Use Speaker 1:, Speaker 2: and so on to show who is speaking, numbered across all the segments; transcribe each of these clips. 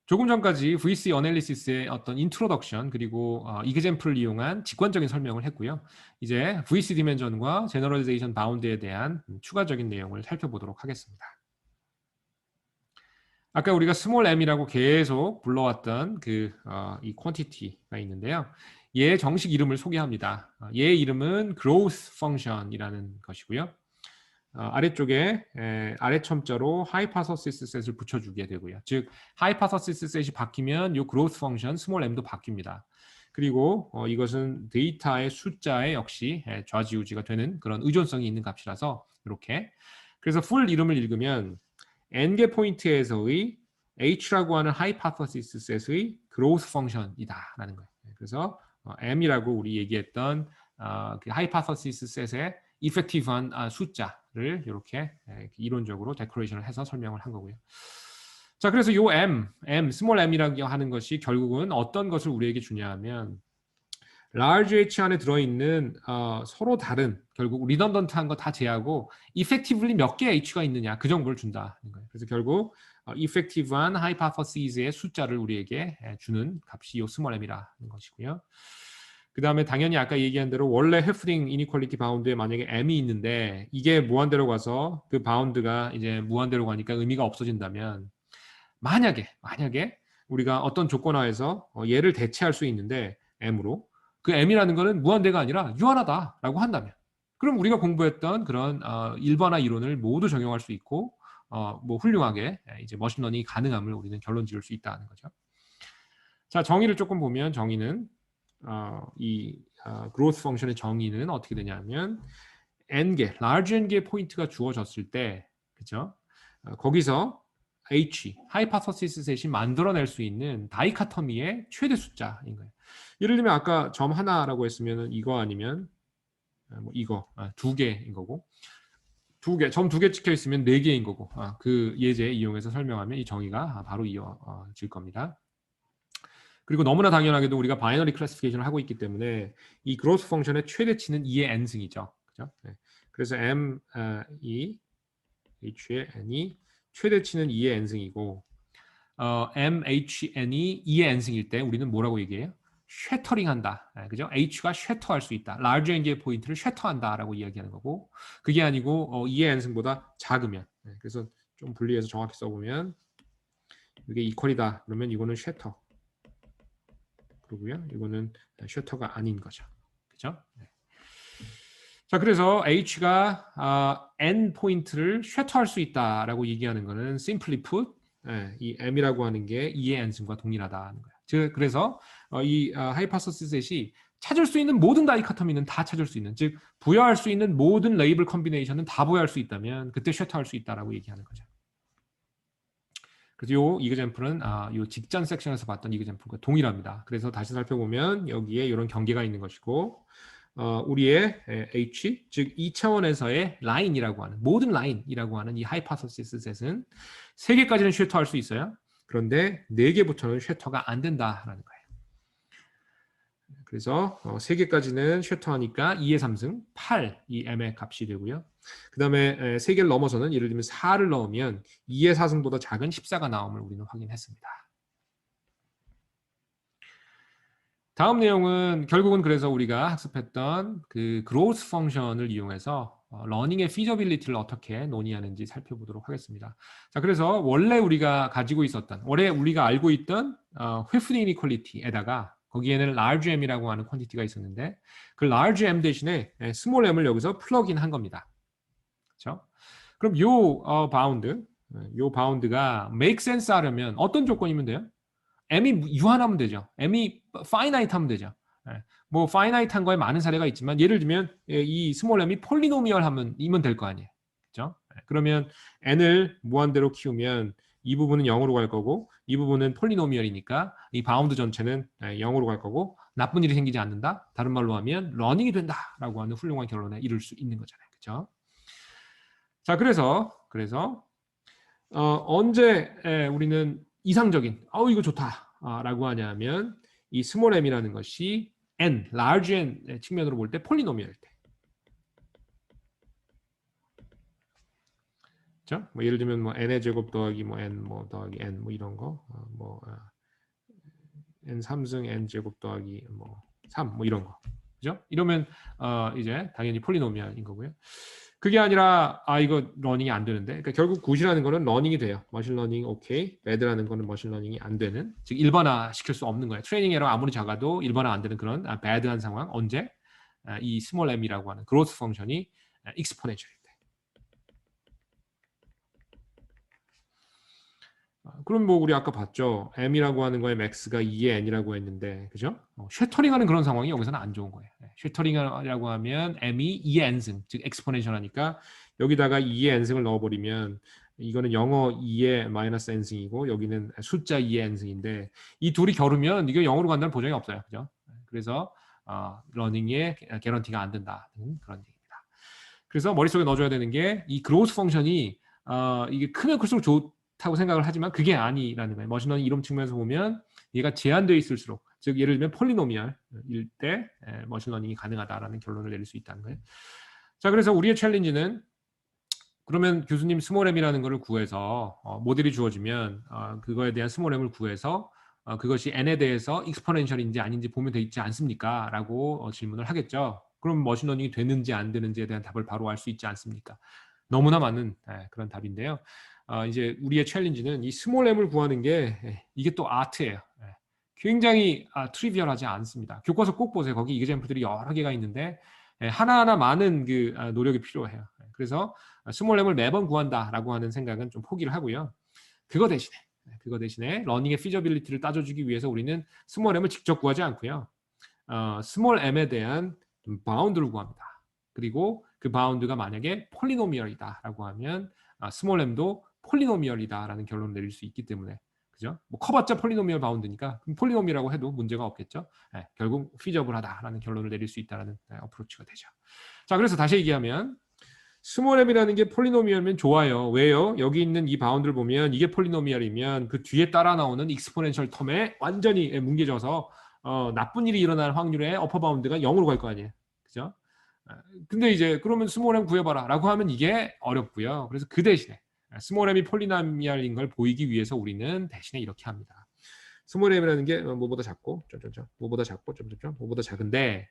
Speaker 1: 조금 전까지 VC 어널리시스의 어떤 인트로덕션 그리고 이그젬플을 이용한 직관적인 설명을 했고요. 이제 VC 디멘전과 제너럴리제이션 바운드에 대한 추가적인 내용을 살펴보도록 하겠습니다. 아까 우리가 스몰 m이라고 계속 불러왔던 이 퀀티티가 있는데요. 얘의 정식 이름을 소개합니다. 얘의 이름은 growth function이라는 것이고요. 아래쪽에 아래 첨자로 hypothesis set을 붙여주게 되고요. 즉 hypothesis set이 바뀌면 이 growth function small m도 바뀝니다. 그리고 이것은 데이터의 숫자에 역시 좌지우지가 되는 그런 의존성이 있는 값이라서 이렇게 그래서 풀 이름을 읽으면 n개 포인트에서의 h라고 하는 hypothesis set의 growth function이다라는 거예요. 그래서 m이라고 우리 얘기했던 그 hypothesis set의 effective한 숫자를 이렇게 이론적으로 데코레이션을 해서 설명을 한 거고요. 자, 그래서 요 m, small m이라고 하는 것이 결국은 어떤 것을 우리에게 주냐면 large H 안에 들어있는 서로 다른 결국 redundant한 거 다 제하고 effectively 몇 개 H가 있느냐 그 정보를 준다는 거예요. 그래서 결국 effective한 hypothesis의 숫자를 우리에게 주는 값이 이 small m이라는 것이고요. 그 다음에 당연히 아까 얘기한 대로 원래 헤프딩 이니퀄리티 바운드에 만약에 m이 있는데 이게 무한대로 가서 그 바운드가 이제 무한대로 가니까 의미가 없어진다면 만약에 우리가 어떤 조건하에서 얘를 대체할 수 있는데 m으로 그 m이라는 거는 무한대가 아니라 유한하다라고 한다면 그럼 우리가 공부했던 그런 일반화 이론을 모두 적용할 수 있고 뭐 훌륭하게 이제 머신러닝이 가능함을 우리는 결론 지을 수 있다는 거죠. 자, 정의를 조금 보면 정의는 이 growth 펑션의 정의는 어떻게 되냐면 n개, large n개의 포인트가 주어졌을 때 그죠? 거기서 H, 하이파서시스 셋이 만들어낼 수 있는 다이카토미의 최대 숫자인 거예요. 예를 들면 아까 점 하나라고 했으면 이거 아니면 뭐 이거 두 개인 거고 점 두 개 찍혀 있으면 네 개인 거고 그 예제 이용해서 설명하면 이 정의가 바로 이어질 겁니다. 그리고 너무나 당연하게도 우리가 바이너리 클래시피케이션을 하고 있기 때문에 이 그로스 펑션의 최대치는 2의 n승이죠. 그죠? 네. 그래서 m h의 n이 최대치는 2의 n승이고 m h n이 2의 n승일 때 우리는 뭐라고 얘기해요? 쉐터링한다. 그죠? h가 쉐터할 수 있다. large n개의 포인트를 쉐터한다라고 이야기하는 거고 그게 아니고 2의 n승보다 작으면 그래서 좀 분리해서 정확히 써보면 이게 이퀄이다. 그러면 이거는 쉐터. 그러고요. 이거는 셔터가 아닌 거죠. 그죠? 네. 자, 그래서 H가 N 포인트를 셔터할 수 있다라고 얘기하는 거는 simply put 이 M이라고 하는 게 2의 N승과 동일하다는 거예요. 즉 그래서 이 하이파서시스 셋이 찾을 수 있는 모든 다이카토미는 다 찾을 수 있는 즉 부여할 수 있는 모든 레이블 컨비네이션은 다 부여할 수 있다면 그때 셔터할 수 있다라고 얘기하는 거죠. 그래서 요 이그젬플은 요 직전 섹션에서 봤던 이그젬플과 동일합니다. 그래서 다시 살펴보면 여기에 이런 경계가 있는 것이고 우리의 H 즉 2차원에서의 라인이라고 하는 모든 라인이라고 하는 이 하이파서시스 셋은 3개까지는 쉐터할 수 있어요. 그런데 4개부터는 쉐터가 안 된다라는 거예요. 그래서 3개까지는 쉐터하니까 2의 3승 8 이 m의 값이 되고요. 그 다음에 3개를 넘어서는 예를 들면 4를 넣으면 2의 4승보다 작은 14가 나옴을 우리는 확인했습니다. 다음 내용은 결국은 그래서 우리가 학습했던 그 growth 펑션을 이용해서 러닝의 feasibility를 어떻게 논의하는지 살펴보도록 하겠습니다. 자, 그래서 원래 우리가 알고 있던 회프닝 이니퀄리티에다가 거기에는 large m이라고 하는 퀀티티가 있었는데 그 large m 대신에 small m을 여기서 플러그인 한 겁니다. 그렇죠? 그럼 요 바운드가 make sense 하려면 어떤 조건이면 돼요? m이 유한하면 되죠. m이 finite 하면 되죠. 뭐 finite한 거에 많은 사례가 있지만 예를 들면 이 small m이 폴리노미얼 하면 될 거 아니에요. 그렇죠? 그러면 n을 무한대로 키우면 이 부분은 0으로 갈 거고 이 부분은 폴리노미얼이니까 이 바운드 전체는 0으로 갈 거고 나쁜 일이 생기지 않는다. 다른 말로 하면 러닝이 된다라고 하는 훌륭한 결론에 이를 수 있는 거잖아요. 그렇죠? 자, 그래서 언제 우리는 이상적인 이거 좋다라고 하냐면 이 스몰 m이라는 것이 n, large n 측면으로 볼 때 폴리노미얼일 때. 그렇죠? 뭐 예를 들면 뭐 n의 제곱 더하기 뭐 n 뭐 더하기 n 뭐 이런 거, n 3승 n 제곱 더하기 뭐 3 뭐 이런 거, 그죠? 이러면 이제 당연히 폴리노미얼인 거고요. 그게 아니라 이거 러닝이 안 되는데, 그러니까 결국 굿이라는 거는 러닝이 돼요. 머신러닝 오케이, 배드라는 거는 머신러닝이 안 되는, 즉 일반화 시킬 수 없는 거예요. 트레이닝 에러 아무리 작아도 일반화 안 되는 그런 배드한 상황. 언제? 이 스몰 m이라고 하는 그로스 펑션이 익스포넨셜일 때. 그럼 뭐 우리 아까 봤죠. m이라고 하는 거에 max가 2의 n이라고 했는데, 그죠? 쉐터링하는 그런 상황이 여기서는 안 좋은 거예요. 쉐터링이라고 하면 m이 2의 n승, 즉 엑스포넨셜하니까 여기다가 2의 n승을 넣어버리면 이거는 영어 2의 마이너스 n승이고 여기는 숫자 2의 n승인데 이 둘이 겨루면 이게 0으로 간다는 보장이 없어요. 그죠? 그래서 러닝에 개런티가 안 된다는 그런 얘기입니다. 그래서 머릿속에 넣어줘야 되는 게 이 그로스 펑션이 이게 크면 클수록 좋다고 생각을 하지만 그게 아니라는 거예요. 머신러닝 이론 측면에서 보면 얘가 제한되어 있을수록, 즉 예를 들면 폴리노미얼일 때 머신러닝이 가능하다라는 결론을 내릴 수 있다는 거예요. 자, 그래서 우리의 챌린지는 그러면 교수님 스몰m이라는 거를 구해서 모델이 주어지면 그거에 대한 스몰m을 구해서 그것이 n에 대해서 익스포넨셜인지 아닌지 보면 돼 있지 않습니까? 라고 질문을 하겠죠. 그럼 머신러닝이 되는지 안 되는지에 대한 답을 바로 알 수 있지 않습니까? 너무나 많은 그런 답인데요. 이제 우리의 챌린지는 이 스몰 m을 구하는 게 이게 또 아트예요. 굉장히 트리비얼하지 않습니다. 교과서 꼭 보세요. 거기 이그젬플들이 여러 개가 있는데 하나하나 많은 그 노력이 필요해요. 그래서 스몰 m을 매번 구한다라고 하는 생각은 좀 포기를 하고요. 그거 대신에 러닝의 피저빌리티를 따져주기 위해서 우리는 스몰 m을 직접 구하지 않고요. 스몰 m에 대한 바운드를 구합니다. 그리고 그 바운드가 만약에 폴리노미얼이다라고 하면 스몰 m도 폴리노미얼이다라는 결론을 내릴 수 있기 때문에, 그죠? 뭐 커봤자 폴리노미얼 바운드니까 폴리노미라고 해도 문제가 없겠죠. 결국 피저블하다라는 결론을 내릴 수 있다라는 어프로치가 되죠. 자, 그래서 다시 얘기하면 스몰 m이라는 게 폴리노미얼이면 좋아요. 왜요? 여기 있는 이 바운드를 보면 이게 폴리노미얼이면 그 뒤에 따라 나오는 익스포넨셜 텀에 완전히 뭉개져서 나쁜 일이 일어날 확률의 어퍼 바운드가 0으로 갈 거 아니에요. 그죠? 근데 이제 그러면 스몰 m 구해봐라 라고 하면 이게 어렵고요. 그래서 그 대신에 스몰 m이 폴리노미얼인 걸 보이기 위해서 우리는 대신에 이렇게 합니다. 스몰 m이라는 게 뭐보다 작고 뭐보다 작고 뭐보다 작은데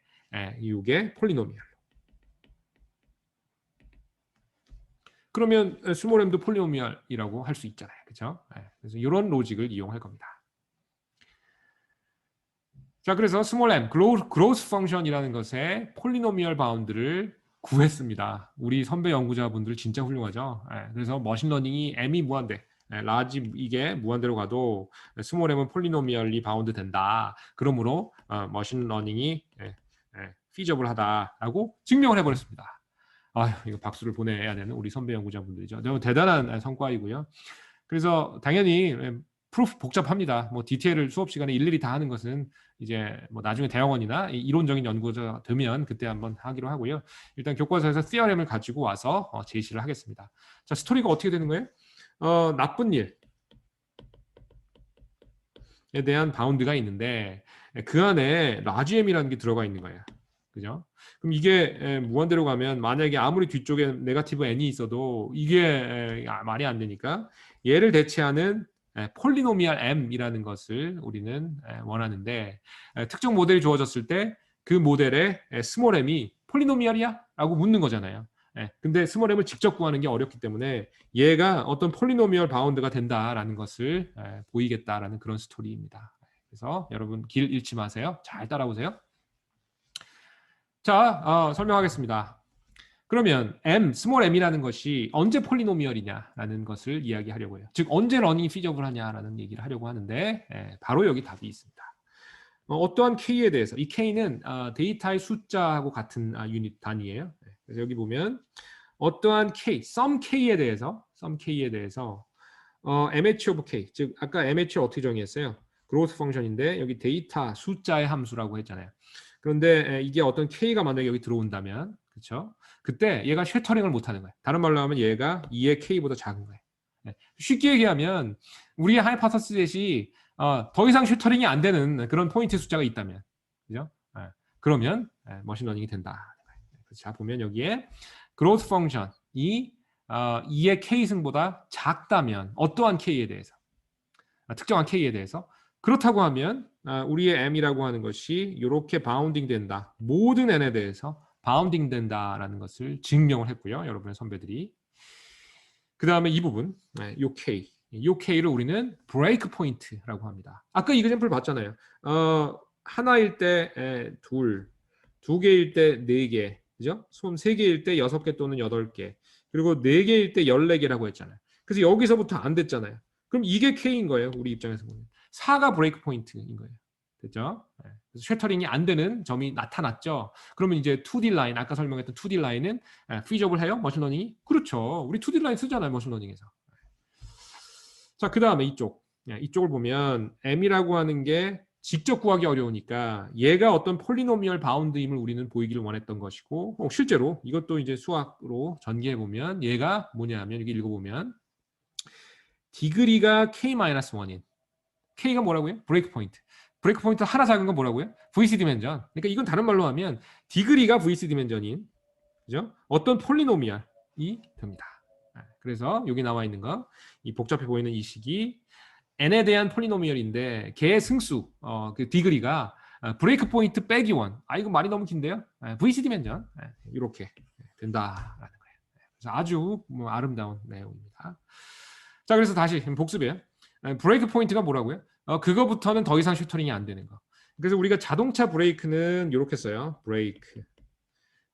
Speaker 1: 이게 폴리노미얼. 그러면 스몰 m도 폴리노미얼이라고 할 수 있잖아요. 그렇죠? 그래서 이런 로직을 이용할 겁니다. 자, 그래서 스몰 m, 그로스 펑션이라는 것의 폴리노미얼 바운드를 구했습니다. 우리 선배 연구자분들 진짜 훌륭하죠. 그래서 머신러닝이 m이 무한대, 라지 이게 무한대로 가도 스몰 m은 폴리노미얼이 바운드 된다. 그러므로 머신러닝이 피저블하다라고 증명을 해버렸습니다. 이거 박수를 보내야 되는 우리 선배 연구자분들이죠. 너무 대단한 성과이고요. 그래서 당연히 프루프 복잡합니다. 뭐 디테일을 수업 시간에 일일이 다 하는 것은 이제 뭐 나중에 대학원이나 이론적인 연구가 되면 그때 한번 하기로 하고요. 일단 교과서에서 theorem을 가지고 와서 제시를 하겠습니다. 자, 스토리가 어떻게 되는 거예요? 나쁜 일에 대한 바운드가 있는데 그 안에 라지 m이라는 게 들어가 있는 거예요. 그죠? 그럼 이게 무한대로 가면 만약에 아무리 뒤쪽에 네거티브 n이 있어도 이게 말이 안 되니까 얘를 대체하는 폴리노미얼 m이라는 것을 우리는 원하는데 특정 모델이 주어졌을 때 그 모델의 스몰 m이 폴리노미얼이야? 라고 묻는 거잖아요. 근데 스몰 m을 직접 구하는 게 어렵기 때문에 얘가 어떤 폴리노미얼 바운드가 된다라는 것을 보이겠다라는 그런 스토리입니다. 그래서 여러분 길 잃지 마세요. 잘 따라오세요. 자, 설명하겠습니다. 그러면 스몰 m이라는 것이 언제 폴리노미얼이냐라는 것을 이야기하려고 해요. 즉 언제 러닝이 피저블하냐라는 얘기를 하려고 하는데 바로 여기 답이 있습니다. 어떠한 k에 대해서, 이 k는 데이터의 숫자하고 같은 유닛 단위예요. 그래서 여기 보면 어떠한 k, some k에 대해서 mh of k, 즉 아까 mh를 어떻게 정의했어요? growth 펑션인데 여기 데이터 숫자의 함수라고 했잖아요. 그런데 이게 어떤 k가 만약에 여기 들어온다면, 그렇죠? 그때 얘가 쉐터링을 못하는 거예요. 다른 말로 하면 얘가 2의 k보다 작은 거예요. 쉽게 얘기하면 우리의 하이퍼서스셋이 더 이상 쉐터링이 안 되는 그런 포인트 숫자가 있다면, 그죠? 그러면 머신러닝이 된다. 자, 보면 여기에 growth 펑션이 2의 k승보다 작다면 어떠한 k에 대해서 특정한 k에 대해서 그렇다고 하면 우리의 m이라고 하는 것이 이렇게 바운딩 된다. 모든 n에 대해서 바운딩 된다라는 것을 증명을 했고요. 여러분의 선배들이. 그 다음에 이 부분, 요 k. 요 k를 우리는 브레이크 포인트라고 합니다. 아까 이 example 봤잖아요. 하나일 때 둘, 두 개일 때 네 개, 그죠? 손 세 개일 때 여섯 개 또는 여덟 개, 그리고 네 개일 때 14개라고 했잖아요. 그래서 여기서부터 안 됐잖아요. 그럼 이게 k인 거예요. 우리 입장에서 보면. 4가 브레이크 포인트인 거예요. 됐죠? 그래서 쉐터링이 안 되는 점이 나타났죠. 그러면 이제 2D 라인, 아까 설명했던 2D 라인은 피저블 해요? 머신러닝이? 그렇죠. 우리 2D 라인 쓰잖아요. 머신러닝에서. 자, 그 다음에 이쪽을 보면 m이라고 하는 게 직접 구하기 어려우니까 얘가 어떤 폴리노미얼 바운드임을 우리는 보이기를 원했던 것이고 실제로 이것도 이제 수학으로 전개해 보면 얘가 뭐냐면 여기 읽어보면 디그리가 k-1인 k가 뭐라고요? 브레이크 포인트. 브레이크 포인트 하나 작은 건 뭐라고요? VC 디멘전. 그러니까 이건 다른 말로 하면 디그리가 VC 디멘전인 그죠? 어떤 폴리노미얼이 됩니다. 그래서 여기 나와 있는 거, 이 복잡해 보이는 이 식이 n에 대한 폴리노미얼인데 걔의 승수, 그 디그리가 브레이크 포인트 빼기 원. 이거 말이 너무 긴데요. VC 디멘전 이렇게 된다라는 거예요. 그래서 아주 아름다운 내용입니다. 자, 그래서 다시 복습이에요. 브레이크 포인트가 뭐라고요? 그거부터는 더 이상 슈터링이 안 되는 거. 그래서 우리가 자동차 브레이크는 이렇게 써요. 브레이크.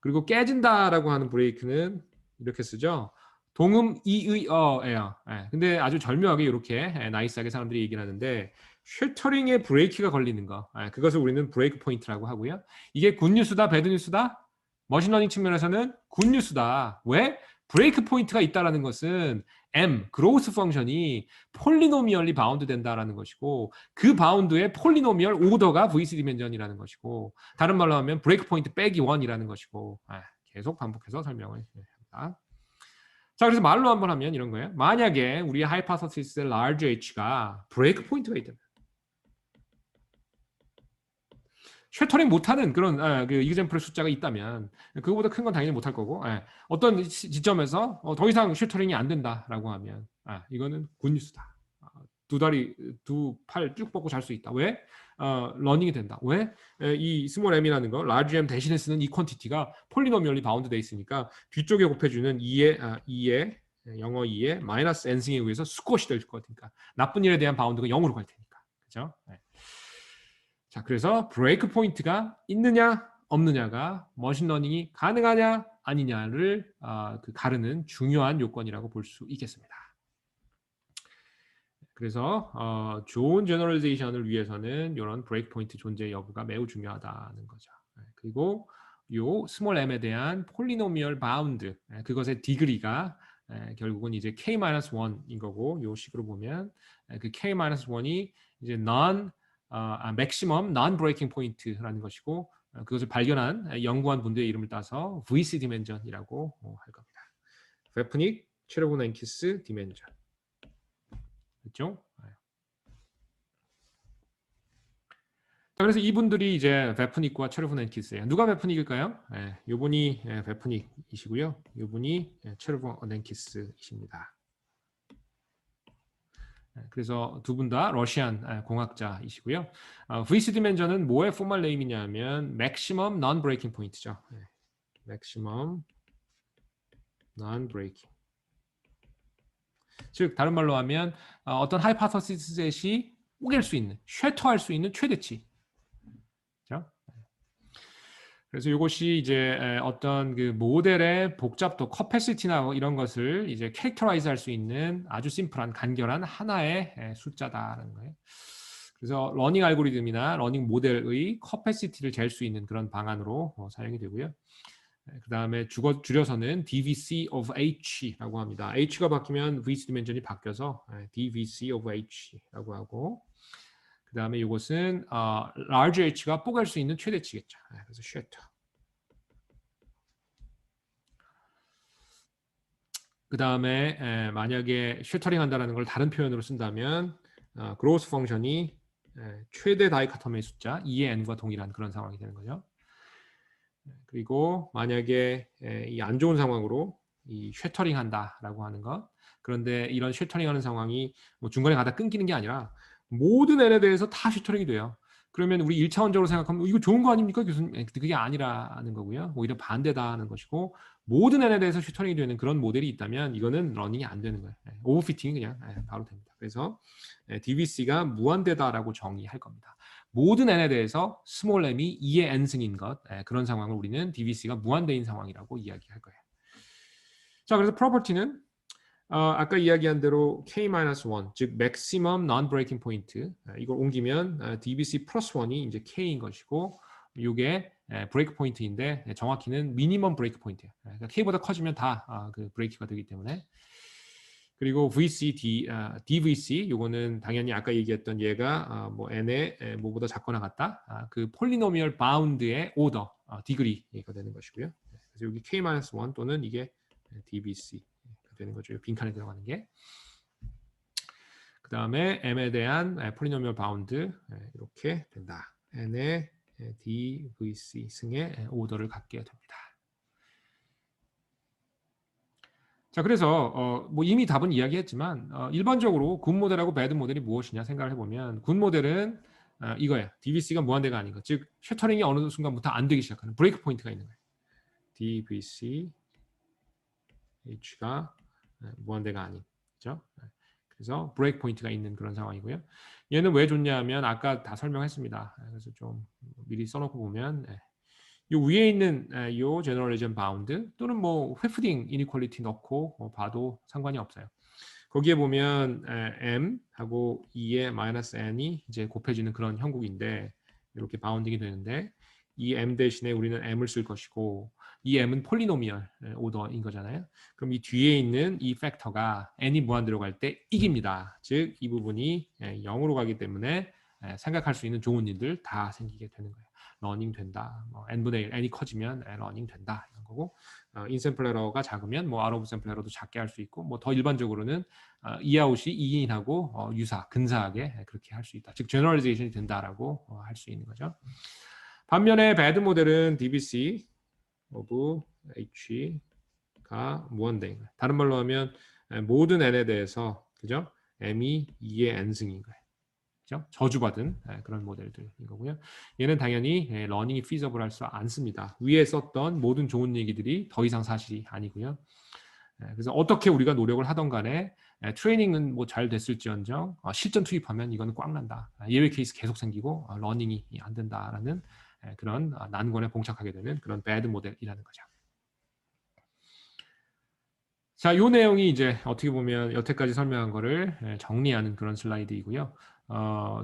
Speaker 1: 그리고 깨진다라고 하는 브레이크는 이렇게 쓰죠. 동음 이의어예요. 근데 아주 절묘하게 이렇게 나이스하게 사람들이 얘기를 하는데 쉐터링에 브레이크가 걸리는 거. 그것을 우리는 브레이크 포인트라고 하고요. 이게 굿뉴스다, 배드뉴스다? 머신러닝 측면에서는 굿뉴스다. 왜? 브레이크 포인트가 있다라는 것은 m, 그로우스 펑션이 폴리노미얼리 바운드 된다라는 것이고 그 바운드의 폴리노미얼 오더가 VC 디멘전이라는 것이고 다른 말로 하면 브레이크 포인트 빼기 1이라는 것이고 계속 반복해서 설명을 합니다. 자, 그래서 말로 한번 하면 이런 거예요. 만약에 우리의 하이파서시스의 large h가 브레이크 포인트가 있다면 쉐터링 못하는 그런 그 이그젠플의 숫자가 있다면 그거보다 큰 건 당연히 못할 거고 어떤 지점에서 더 이상 쉐터링이 안 된다라고 하면 이거는 굿뉴스다. 두 팔 쭉 뻗고 잘 수 있다. 왜? 러닝이 된다. 왜? 이 스몰 m이라는 거, large m 대신에 쓰는 이 퀀티티가 폴리노미얼리 바운드 돼 있으니까 뒤쪽에 곱해주는 2의 영어 2의 마이너스 n승에 의해서 스쿼시 될 거니까 나쁜 일에 대한 바운드가 0으로 갈 테니까. 그죠? 자, 그래서 브레이크 포인트가 있느냐 없느냐가 머신러닝이 가능하냐 아니냐를 그 가르는 중요한 요건이라고 볼 수 있겠습니다. 그래서 좋은 제너럴리제이션을 위해서는 이런 브레이크 포인트 존재 여부가 매우 중요하다는 거죠. 그리고 요 스몰 m에 대한 폴리노미얼 바운드 그것의 디그리가 결국은 이제 k-1인 거고 요 식으로 보면 그 k-1이 이제 maximum non-breaking point라는 것이고 그것을 발견한 연구한 분들의 이름을 따서 VC 디멘전이라고 할 겁니다. 베프닉, 체르보넨키스 디멘전. 그렇죠? 자, 그래서 이분들이 이제 베프닉과 체르보넨키스예요. 누가 베프닉일까요? 이분이 베프닉이시고요. 이분이 체르보넨키스이십니다. 그래서 두 분 다 러시안 공학자이시고요. VC 디멘전은 뭐의 포멀 네임이냐면 maximum non-breaking point죠. maximum non-breaking. 즉 다른 말로 하면 어떤 하이파서시스셋이 우길 수 있는, 쉐터할 수 있는 최대치. 그렇죠? 그래서 이것이 이제 어떤 그 모델의 복잡도, 커패시티나 이런 것을 이제 캐릭터라이즈 할 수 있는 아주 심플한 간결한 하나의 숫자다라는 거예요. 그래서 러닝 알고리즘이나 러닝 모델의 커패시티를 잴 수 있는 그런 방안으로 사용이 되고요. 그 다음에 줄여서는 DVC of H라고 합니다. H가 바뀌면 VC 디멘전이 바뀌어서 DVC of H라고 하고 그 다음에 이것은 large H가 뽀갈 수 있는 최대치겠죠. 그래서 쉐터. 그 다음에 만약에 쉐터링 한다는 걸 다른 표현으로 쓴다면 그로스 펑션이 최대 다이카토미의 숫자 2의 n과 동일한 그런 상황이 되는 거죠. 그리고 만약에 이 안 좋은 상황으로 이 쉐터링 한다라고 하는 것. 그런데 이런 쉐터링 하는 상황이 뭐 중간에 가다 끊기는 게 아니라 모든 n에 대해서 다 쉐터링이 돼요. 그러면 우리 1차원적으로 생각하면 이거 좋은 거 아닙니까? 교수님. 그게 아니라는 거고요. 오히려 반대다 하는 것이고 모든 n에 대해서 쉐터링이 되는 그런 모델이 있다면 이거는 러닝이 안 되는 거예요. 오버피팅이 그냥 바로 됩니다. 그래서 DVC가 무한대다라고 정의할 겁니다. 모든 n에 대해서 스몰 m이 2의 n승인 것, 그런 상황을 우리는 DVC가 무한대인 상황이라고 이야기할 거예요. 자, 그래서 프로퍼티는 아까 이야기한 대로 k-1, 즉 maximum non-breaking point, 이걸 옮기면 DBC 플러스 1이 이제 k인 것이고 이게 브레이크 포인트인데 정확히는 미니멈 브레이크 포인트예요. 그러니까 k보다 커지면 다 그 브레이크가 되기 때문에. 그리고 DVC 요거는 당연히 아까 얘기했던 얘가 뭐 n의 뭐보다 작거나 같다. 그 폴리노미얼 바운드의 오더, 디그리가 되는 것이고요. 그래서 여기 k-1 또는 이게 DVC 되는 거죠. 빈칸에 들어가는 게. 그 다음에 m에 대한 폴리노미얼 바운드 이렇게 된다. n의 DVC 승의 오더를 갖게 됩니다. 자, 그래서 뭐 이미 답은 이야기했지만 일반적으로 굿 모델하고 배드 모델이 무엇이냐 생각을 해보면 굿 모델은 이거예요. DVC가 무한대가 아닌 것. 즉 셔터링이 어느 순간부터 안 되기 시작하는 브레이크 포인트가 있는 거예요. DVC H가 무한대가 아닌, 그렇죠? 그래서 브레이크 포인트가 있는 그런 상황이고요. 얘는 왜 좋냐면 아까 다 설명했습니다. 그래서 좀 미리 써놓고 보면 이 위에 있는 이 제너럴리즘 바운드 또는 뭐 회프딩 이니퀄리티 넣고 봐도 상관이 없어요. 거기에 보면 m하고 2의 마이너스 n이 이제 곱해지는 그런 형국인데 이렇게 바운딩이 되는데 이 m 대신에 우리는 m을 쓸 것이고 이 m은 폴리노미얼 오더인 거잖아요. 그럼 이 뒤에 있는 이 팩터가 n이 무한대로 갈 때 이깁니다. 즉 이 부분이 0으로 가기 때문에 생각할 수 있는 좋은 일들 다 생기게 되는 거예요. 러닝 된다. 뭐 n분의 1, n이 커지면 러닝 된다. 이런 거고 인샘플레러가 작으면 뭐 아웃 오브 샘플레러도 작게 할 수 있고 뭐 더 일반적으로는 이아웃이 2인하고 유사, 근사하게 그렇게 할 수 있다. 즉 제너럴리제이션이 된다라고 할 수 있는 거죠. 반면에 배드 모델은 DBC of H가 무한대인 거예요. 다른 말로 하면 모든 n에 대해서 그죠? m이 2의 n승인 거예요. 그죠? 저주받은 그런 모델들인 거고요. 얘는 당연히 러닝이 피저블할 수 않습니다. 위에 썼던 모든 좋은 얘기들이 더 이상 사실이 아니고요. 그래서 어떻게 우리가 노력을 하던 간에 트레이닝은 뭐 잘 됐을지언정 실전 투입하면 이거는 꽉 난다. 예외 케이스 계속 생기고 러닝이 안 된다라는 그런 난관에 봉착하게 되는 그런 배드 모델이라는 거죠. 자, 이 내용이 이제 어떻게 보면 여태까지 설명한 거를 정리하는 그런 슬라이드이고요.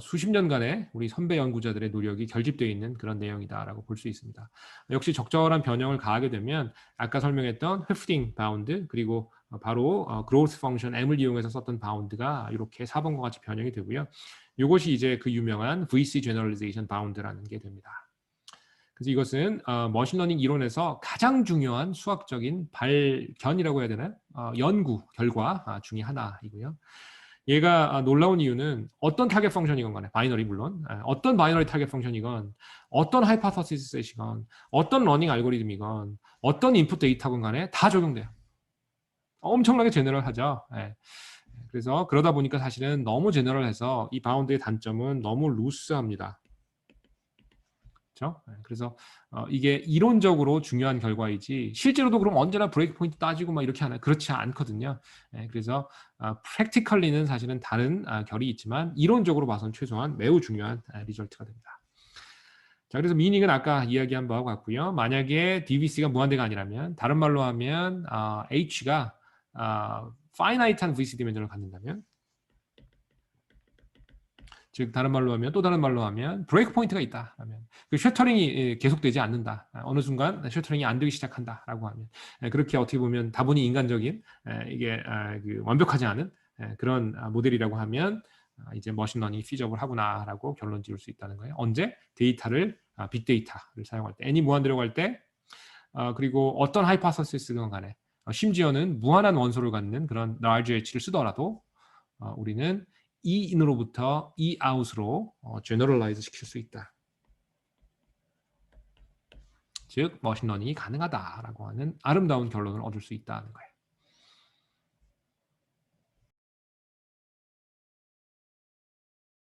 Speaker 1: 수십 년간의 우리 선배 연구자들의 노력이 결집되어 있는 그런 내용이다라고 볼 수 있습니다. 역시 적절한 변형을 가하게 되면 아까 설명했던 회프딩 바운드 그리고 바로 그로스 펑션 m을 이용해서 썼던 바운드가 이렇게 4번과 같이 변형이 되고요. 이것이 이제 그 유명한 VC Generalization Bound라는 게 됩니다. 그래서 이것은 머신러닝 이론에서 가장 중요한 수학적인 발견이라고 해야 되나요? 연구 결과 중에 하나이고요. 얘가 놀라운 이유는 어떤 타겟 펑션이건 간에 바이너리 물론 어떤 바이너리 타겟 펑션이건 어떤 하이퍼서시스 셋이건 어떤 러닝 알고리즘이건 어떤 인풋 데이터건 간에 다 적용돼요. 엄청나게 제너럴하죠. 그래서 그러다 보니까 사실은 너무 제너럴해서 이 바운드의 단점은 너무 루스합니다. 그렇죠? 그래서 이게 이론적으로 중요한 결과이지 실제로도 그럼 언제나 브레이크 포인트 따지고 막 이렇게 하나 그렇지 않거든요. 그래서 프랙티컬리는 사실은 다른 결이 있지만 이론적으로 봐서는 최소한 매우 중요한 리절트가 됩니다. 자, 그래서 미닝은 아까 이야기한 바와 같고요. 만약에 DVC가 무한대가 아니라면 다른 말로 하면 H가 파이나이트한 VC 디멘전을 갖는다면 즉 다른 말로 하면 또 다른 말로 하면 브레이크 포인트가 있다 하면 그 셔터링이 계속되지 않는다. 어느 순간 셔터링이 안 되기 시작한다라고 하면 그렇게 어떻게 보면 다분히 인간적인 이게 그 완벽하지 않은 그런 모델이라고 하면 이제 머신러닝이 피저블 하구나라고 결론 지을 수 있다는 거예요. 언제 데이터를 빅데이터를 사용할 때 n이 무한대로 갈 때 그리고 어떤 하이퍼서시스든 간에 심지어는 무한한 원소를 갖는 그런 large h를 쓰더라도 우리는 이 in으로부터 이 out으로 generalize 시킬 수 있다. 즉 머신러닝이 가능하다라고 하는 아름다운 결론을 얻을 수 있다는 거예요.